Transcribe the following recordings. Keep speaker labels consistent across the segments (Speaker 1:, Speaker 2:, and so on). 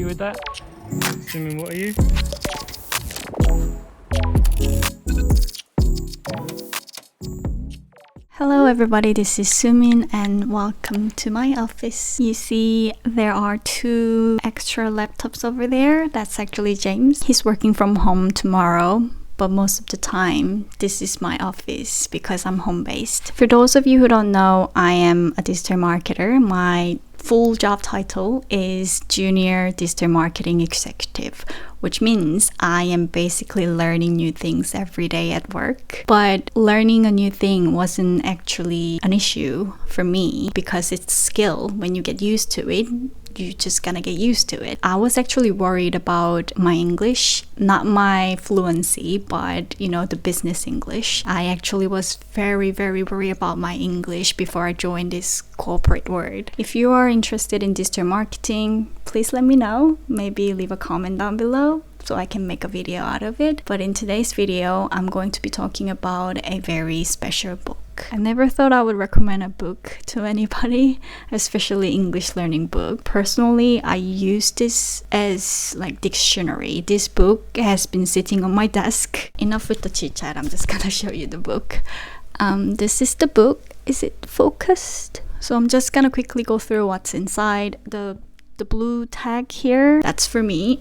Speaker 1: with that? Soomin, what are you?
Speaker 2: Hello everybody, this is Soomin and welcome to my office. You see there are 2 extra laptops over there. That's actually James. He's working from home tomorrow, but most of the time this is my office because I'm home-based. For those of you who don't know, I am a digital marketer. My full job title is Junior Digital Marketing Executive, which means I am basically learning new things every day at work. But learning a new thing wasn't actually an issue for me because it's skill. When you get used to it, you're just gonna get used to it. I was actually worried about my English, not my fluency, but the business English. I actually was very worried about my English before I joined this corporate world. If you are interested in digital marketing, please let me know. Maybe leave a comment down below so I can make a video out of it. But in today's video, I'm going to be talking about a very special book. I never thought I would recommend a book to anybody, especially English learning book. Personally, I use this as like dictionary. This book has been sitting on my desk. Enough with the chit chat, I'm just gonna show you the book. This is the book. Is it focused? So I'm just gonna quickly go through what's inside. The blue tag here, that's for me.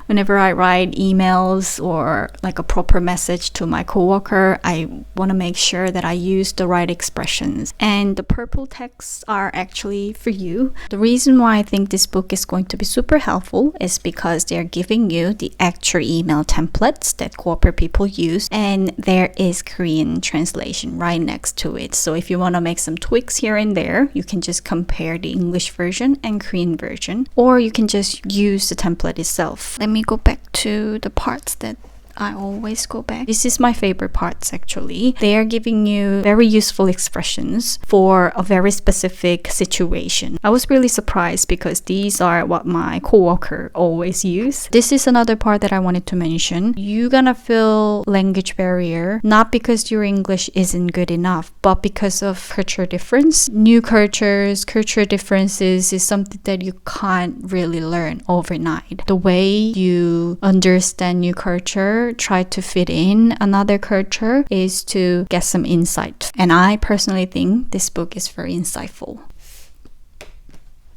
Speaker 2: Whenever I write emails or like a proper message to my coworker, I want to make sure that I use the right expressions. And the purple texts are actually for you. The reason why I think this book is going to be super helpful is because they're giving you the actual email templates that corporate people use, and there is Korean translation right next to it. So if you want to make some tweaks here and there, you can just compare the English version and Korean version. Or you can just use the template itself. Let me go back to the parts that I always go back. This is my favorite parts actually. They are giving you very useful expressions for a very specific situation. I was really surprised because these are what my coworker always use. This is another part that I wanted to mention. You're gonna feel language barrier, not because your English isn't good enough, but because of culture difference. New cultures, culture differences is something that you can't really learn overnight. The way you understand new culture, try to fit in another culture is to get some insight. And I personally think this book is very insightful.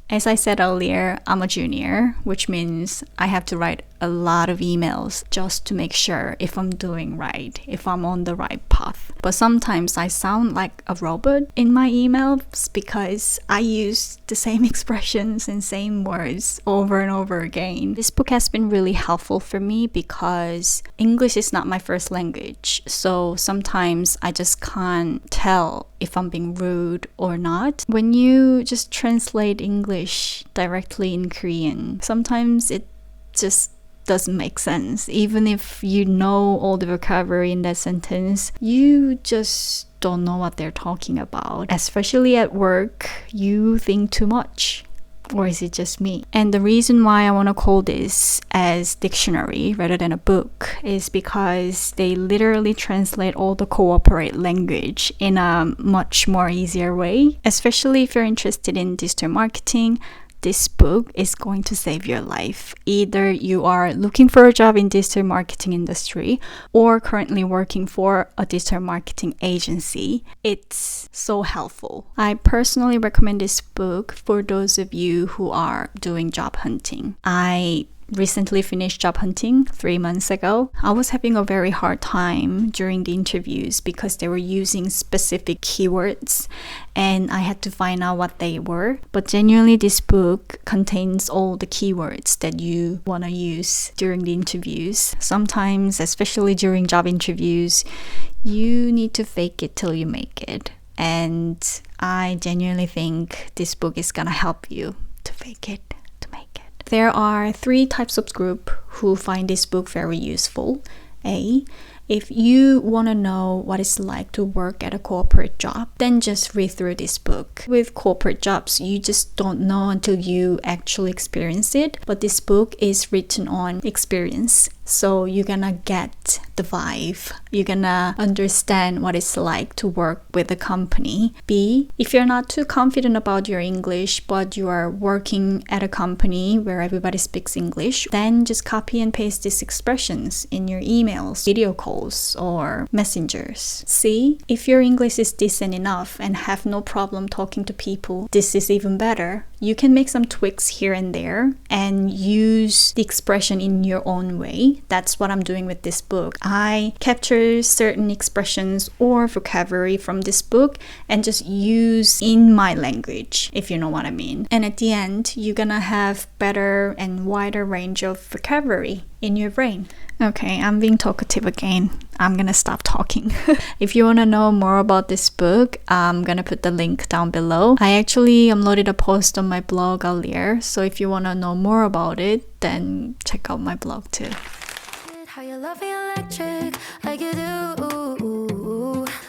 Speaker 2: As I said earlier, I'm a junior, which means I have to write a lot of emails just to make sure if I'm doing right, if I'm on the right path. But sometimes I sound like a robot in my emails because I use the same expressions and same words over and over again. This book has been really helpful for me because English is not my first language. So sometimes I just can't tell if I'm being rude or not. When you just translate English directly in Korean, sometimes it just doesn't make sense. Even if you know all the vocabulary in that sentence, you just don't know what they're talking about. Especially at work, you think too much. Or is it just me? And the reason why I want to call this as dictionary rather than a book is because they literally translate all the corporate language in a much more easier way. Especially if you're interested in digital marketing, this book is going to save your life. Either you are looking for a job in digital marketing industry or currently working for a digital marketing agency. It's so helpful. I personally recommend this book for those of you who are doing job hunting. I recently finished job hunting 3 months ago. I was having a very hard time during the interviews because they were using specific keywords and I had to find out what they were. But genuinely, this book contains all the keywords that you want to use during the interviews. Sometimes, especially during job interviews, you need to fake it till you make it. And I genuinely think this book is gonna help you to fake it. There are 3 types of group who find this book very useful. A, if you want to know what it's like to work at a corporate job, then just read through this book. With corporate jobs, you just don't know until you actually experience it. But this book is written on experience. So you're gonna get the vibe. You're gonna understand what it's like to work with a company. B, if you're not too confident about your English, but you are working at a company where everybody speaks English, then just copy and paste these expressions in your emails, video calls, or messengers. C, if your English is decent enough and have no problem talking to people, this is even better. You can make some tweaks here and there and use the expression in your own way. That's what I'm doing with this book. I capture certain expressions or vocabulary from this book and just use in my language, if you know what I mean. And at the end, you're gonna have better and wider range of vocabulary in your brain. Okay, I'm being talkative again. I'm gonna stop talking. If you wanna know more about this book, I'm gonna put the link down below. I actually uploaded a post on my blog earlier, so if you wanna know more about it, then check out my blog too.
Speaker 3: How you love me electric, like you do.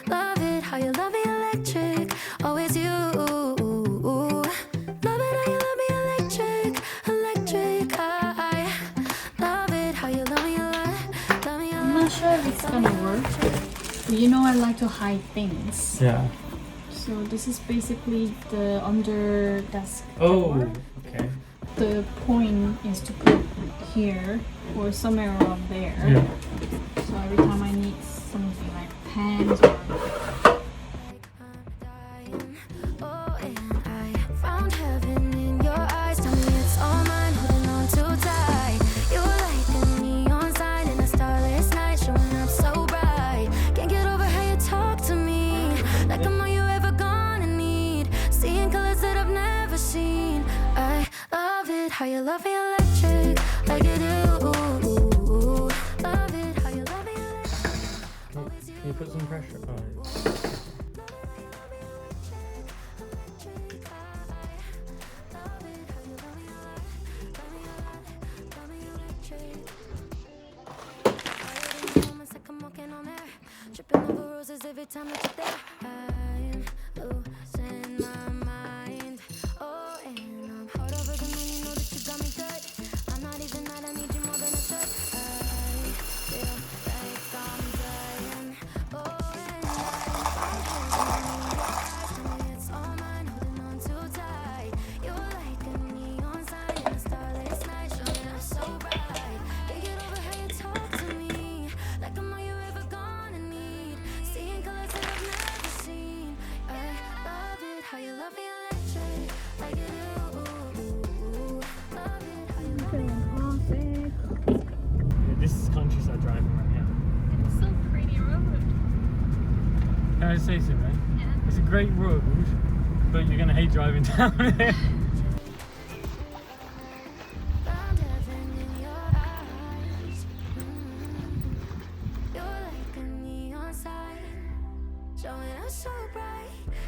Speaker 3: Love it, how you love me electric, always you. Love it, how you love me electric, electric. I love it, how you love me electric.
Speaker 2: I'm not sure if it's gonna work. You know I like to hide things.
Speaker 1: Yeah.
Speaker 2: So this is basically the under desk
Speaker 1: Oh,
Speaker 2: drawer.
Speaker 1: okay.
Speaker 2: The point is to put here or somewhere around there.
Speaker 1: Yeah.
Speaker 2: So every time I need something like pens or
Speaker 3: Oh, and I found heaven in your eyes. Tell me it's all mine, holding on too tight. You're like a neon sign in a starless night, showing up so bright. Can't get over how you talk to me, like I'm all you ever gonna need. Seeing colors that I've never seen. I love it, how you love me electric, like you do. Love it, how you love me electric.
Speaker 1: Can you put some pressure on it?
Speaker 3: Tripping over roses every time that you're there. I'm losing my mind. Oh, and I'm hard over the moon. You know that you got me good. I'm not even mad. I need you more than I should. I feel like I'm dying. Oh, and tell me it's all mine, holding on too tight. You're like a neon sign in a starless night, showing up so bright. Can't get over how you talk to me, like I'm all you ever gonna need. Seeing colors that I've never seen. I love it, how you love me electric, like you do. Love it, how you love me.
Speaker 1: Yeah, this is countryside driving right now.
Speaker 2: it's so pretty road.
Speaker 1: Can I say so, man?
Speaker 2: Yeah.
Speaker 1: It's a great road, but you're gonna hate driving down there.
Speaker 3: Found heaven in your eyes. You're like a neon sign, showing up so bright.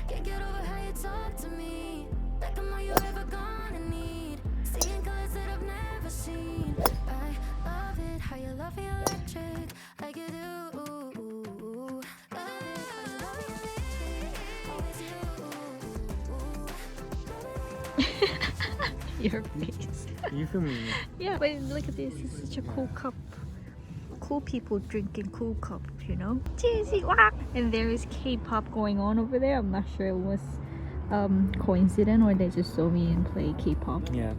Speaker 3: Can't get over how you talk to me, like I'm all you ever gonna need. Seeing colors that I've never seen. I love it, how you love me electric, like you do. Love it, how you love me electric, always you.
Speaker 2: Your face.
Speaker 1: You feel me?
Speaker 2: Yeah, but look at this. It's such a cool cup. Cool people drinking cool cup, you know? And there is K-pop going on over there. I'm not sure it was coincident or they just saw me and play K-pop.
Speaker 1: Yeah.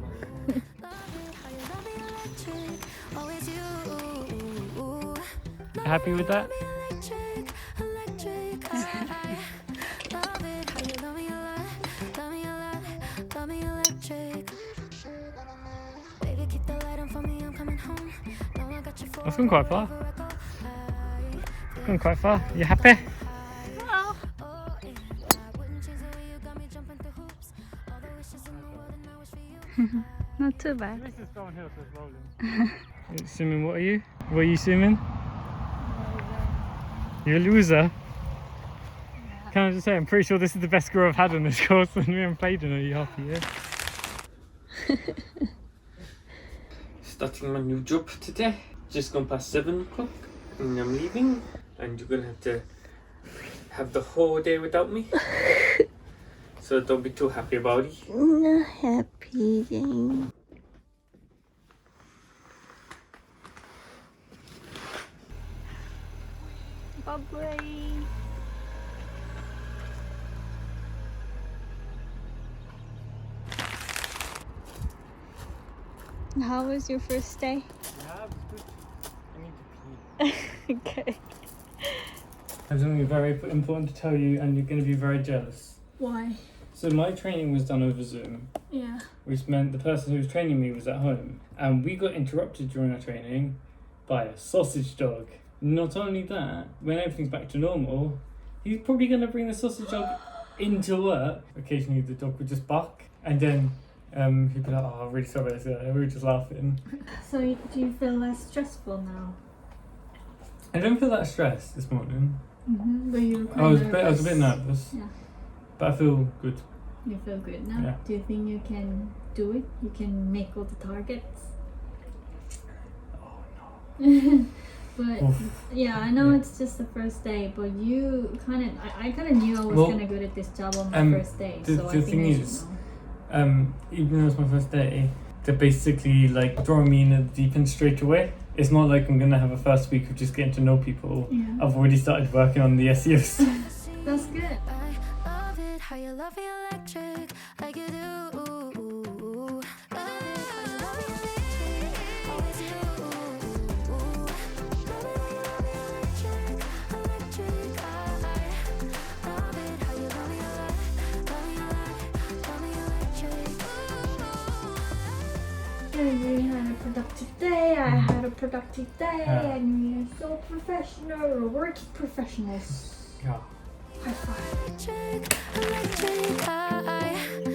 Speaker 1: Happy with that? That's gone quite far. Gone quite far. You happy?
Speaker 2: Not too bad.
Speaker 1: This is going hill, so it's rolling. Soomin, what are you? What are you, Soomin? You're a loser. Can I just say, I'm pretty sure this is the best score I've had on this course, and we haven't played in a half a year. Starting my new job today. Just gone past 7 o'clock, and I'm leaving, and you're gonna have to have the whole day without me. So don't be too happy about it.
Speaker 3: Not happy then.
Speaker 2: bubbly. How was your first day?
Speaker 1: Yeah, it was good. I need to pee.
Speaker 2: Okay.
Speaker 1: I have something very important to tell you, and you're going to be very jealous.
Speaker 2: Why?
Speaker 1: So my training was done over Zoom,
Speaker 2: Yeah.
Speaker 1: which meant the person who was training me was at home, and we got interrupted during our training by a sausage dog. Not only that, when everything's back to normal, he's probably going to bring the sausage dog into work. Occasionally the dog would just bark, and then he'd be like, oh, I'm really sorry about this, we were just laughing.
Speaker 2: So do you feel less stressful now?
Speaker 1: I don't feel that stressed this morning.
Speaker 2: Mm-hmm. But you were quite
Speaker 1: I was
Speaker 2: nervous.
Speaker 1: a bit nervous,
Speaker 2: Yeah.
Speaker 1: but I feel good.
Speaker 2: You feel good now?
Speaker 1: Yeah.
Speaker 2: Do you think you can do it? You can make all the targets?
Speaker 1: Oh no.
Speaker 2: But
Speaker 1: Oof.
Speaker 2: yeah, I know
Speaker 1: Yeah.
Speaker 2: it's just the first day, but you I kind of knew I was
Speaker 1: Well,
Speaker 2: kind of good at this job on my first day,
Speaker 1: the
Speaker 2: so I think
Speaker 1: thing
Speaker 2: I should
Speaker 1: is,
Speaker 2: know.
Speaker 1: Even though it's my first day, they're basically like throwing me in the deep end straight away. It's not like I'm gonna have a first week of just getting to know people.
Speaker 2: Yeah.
Speaker 1: I've already started working on the SEOs.
Speaker 2: That's good.
Speaker 3: I love it how you love me electric like you do. Love it how you love me electric, always you. Love it how you love me electric, electric. I love it how you love me electric.
Speaker 2: You had a productive day. I had a productive day,
Speaker 1: Yeah.
Speaker 2: and we're so professional. We're working professionals.
Speaker 1: Yeah.
Speaker 2: High five.
Speaker 3: Electric, electric.